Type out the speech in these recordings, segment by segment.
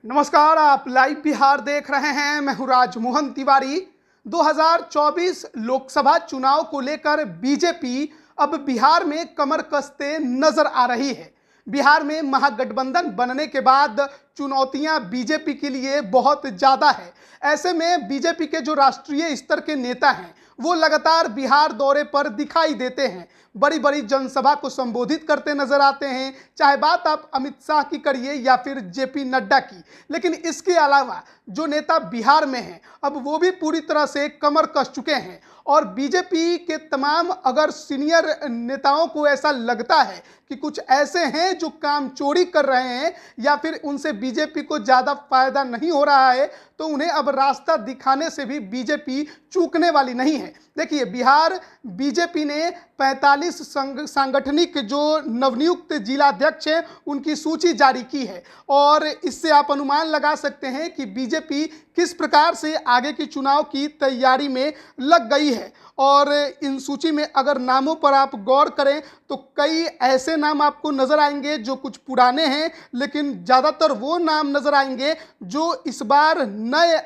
नमस्कार, आप लाइव बिहार देख रहे हैं। मैं हूं राजमोहन तिवारी। 2024 लोकसभा चुनाव को लेकर बीजेपी अब बिहार में कमर कसते नजर आ रही है। बिहार में महागठबंधन बनने के बाद चुनौतियां बीजेपी के लिए बहुत ज़्यादा है। ऐसे में बीजेपी के जो राष्ट्रीय स्तर के नेता हैं वो लगातार बिहार दौरे पर दिखाई देते हैं, बड़ी बड़ी जनसभा को संबोधित करते नजर आते हैं, चाहे बात आप अमित शाह की करिए या फिर जेपी नड्डा की। लेकिन इसके अलावा जो नेता बिहार में हैं अब वो भी पूरी तरह से कमर कस चुके हैं और बीजेपी के तमाम अगर सीनियर नेताओं को ऐसा लगता है कि कुछ ऐसे हैं जो काम चोरी कर रहे हैं या फिर उनसे बीजेपी को ज़्यादा फायदा नहीं हो रहा है, तो उन्हें अब रास्ता दिखाने से भी बीजेपी चूकने वाली नहीं है। देखिए, बिहार बीजेपी ने 45 सांगठनिक जो नवनियुक्त जिलाध्यक्ष हैं उनकी सूची जारी की है और इससे आप अनुमान लगा सकते हैं कि बीजेपी किस प्रकार से आगे की चुनाव की तैयारी में लग गई है। और इन सूची में अगर नामों पर आप गौर करें तो कई ऐसे नाम आपको नजर आएंगे जो कुछ पुराने हैं, लेकिन ज़्यादातर वो नाम नजर आएंगे जो इस बार नए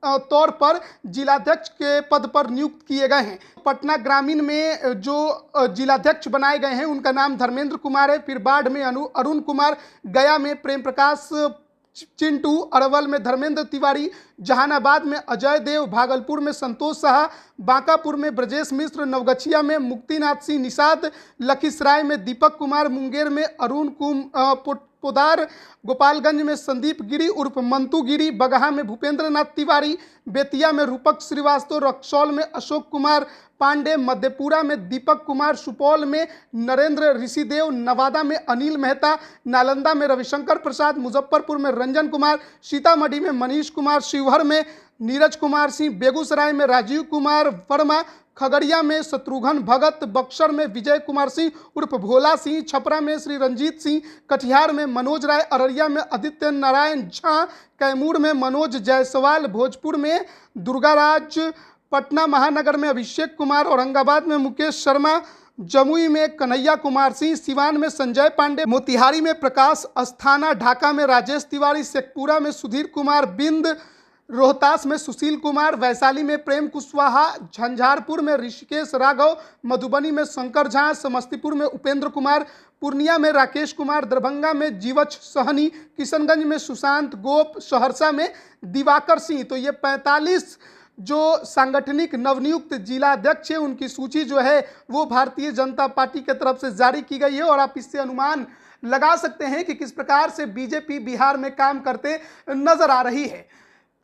तौर पर जिलाध्यक्ष के पद पर नियुक्त किए गए हैं। पटना ग्रामीण में जो जिलाध्यक्ष बनाए गए हैं उनका नाम धर्मेंद्र कुमार है, फिर बाढ़ में अरुण कुमार, गया में प्रेम प्रकाश चिंटू, अरवल में धर्मेंद्र तिवारी, जहानाबाद में अजय देव, भागलपुर में संतोष शाह, बांकापुर में ब्रजेश मिश्र, नवगछिया में मुक्तिनाथ सिंह निषाद, लखीसराय में दीपक कुमार, मुंगेर में अरुण पोदार, गोपालगंज में संदीप गिरी उर्फ मंतू गिरी, बगहा में भूपेंद्र नाथ तिवारी, बेतिया में रूपक श्रीवास्तव, रक्सौल में अशोक कुमार पांडे, मधेपुरा में दीपक कुमार, सुपौल में नरेंद्र ऋषिदेव, नवादा में अनिल मेहता, नालंदा में रविशंकर प्रसाद, मुजफ्फरपुर में रंजन कुमार, सीतामढ़ी में मनीष कुमार, शिवहर में नीरज कुमार सिंह, बेगूसराय में राजीव कुमार वर्मा, खगड़िया में शत्रुघ्न भगत, बक्सर में विजय कुमार सिंह उर्फ भोला सिंह, छपरा में श्री रंजीत सिंह, कटिहार में मनोज राय, अररिया में आदित्य नारायण झा, कैमूर में मनोज जायसवाल, भोजपुर में दुर्गाराज, पटना महानगर में अभिषेक कुमार, औरंगाबाद में मुकेश शर्मा, जमुई में कन्हैया कुमार सिंह, सिवान में संजय पांडे, मोतिहारी में प्रकाश अस्थाना, ढाका में राजेश तिवारी, शेखपुरा में सुधीर कुमार बिंद, रोहतास में सुशील कुमार, वैशाली में प्रेम कुशवाहा, झंझारपुर में ऋषिकेश राघव, मधुबनी में शंकर झा, समस्तीपुर में उपेंद्र कुमार, पूर्णिया में राकेश कुमार, दरभंगा में जीवछ सहनी, किशनगंज में सुशांत गोप, सहरसा में दिवाकर सिंह। तो ये 45 जो सांगठनिक नवनियुक्त जिलाध्यक्ष है उनकी सूची जो है वो भारतीय जनता पार्टी की तरफ से जारी की गई है और आप इससे अनुमान लगा सकते हैं कि किस प्रकार से बीजेपी बिहार में काम करते नजर आ रही है।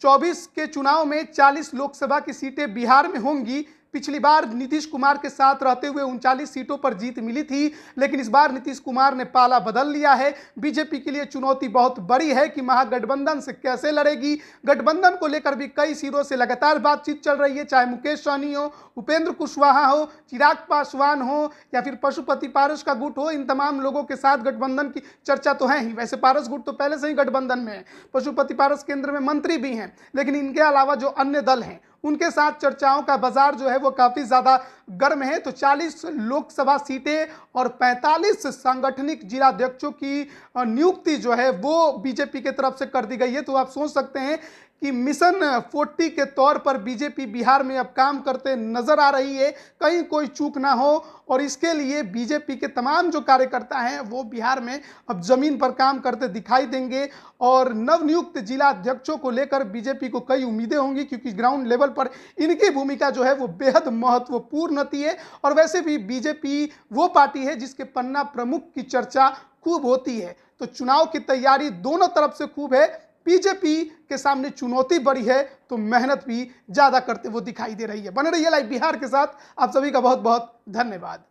24 के चुनाव में 40 लोकसभा की सीटें बिहार में होंगी। पिछली बार नीतीश कुमार के साथ रहते हुए 39 सीटों पर जीत मिली थी, लेकिन इस बार नीतीश कुमार ने पाला बदल लिया है। बीजेपी के लिए चुनौती बहुत बड़ी है कि महागठबंधन से कैसे लड़ेगी। गठबंधन को लेकर भी कई सिरों से लगातार बातचीत चल रही है, चाहे मुकेश सहनी हो, उपेंद्र कुशवाहा हो, चिराग पासवान हो या फिर पशुपति पारस का गुट हो। इन तमाम लोगों के साथ गठबंधन की चर्चा तो है ही। वैसे पारस गुट तो पहले से ही गठबंधन में है, पशुपति पारस केंद्र में मंत्री भी हैं, लेकिन इनके अलावा जो अन्य दल हैं उनके साथ चर्चाओं का बाजार जो है वो काफ़ी ज़्यादा गर्म है। तो 40 लोकसभा सीटें और 45 सांगठनिक जिलाध्यक्षों की नियुक्ति जो है वो बीजेपी की तरफ से कर दी गई है। तो आप सोच सकते हैं कि मिशन 40 के तौर पर बीजेपी बिहार में अब काम करते नजर आ रही है, कहीं कोई चूक ना हो। और इसके लिए बीजेपी के तमाम जो कार्यकर्ता हैं वो बिहार में अब जमीन पर काम करते दिखाई देंगे और नवनियुक्त जिलाध्यक्षों को लेकर बीजेपी को कई उम्मीदें होंगी, क्योंकि ग्राउंड लेवल पर इनकी भूमिका जो है वो बेहद महत्वपूर्ण होती है। और वैसे भी बीजेपी वो पार्टी है जिसके पन्ना प्रमुख की चर्चा खूब होती है। तो चुनाव की तैयारी दोनों तरफ से खूब है। बीजेपी के सामने चुनौती बड़ी है तो मेहनत भी ज़्यादा करते वो दिखाई दे रही है। बने रहिए लाइव बिहार के साथ। आप सभी का बहुत बहुत धन्यवाद।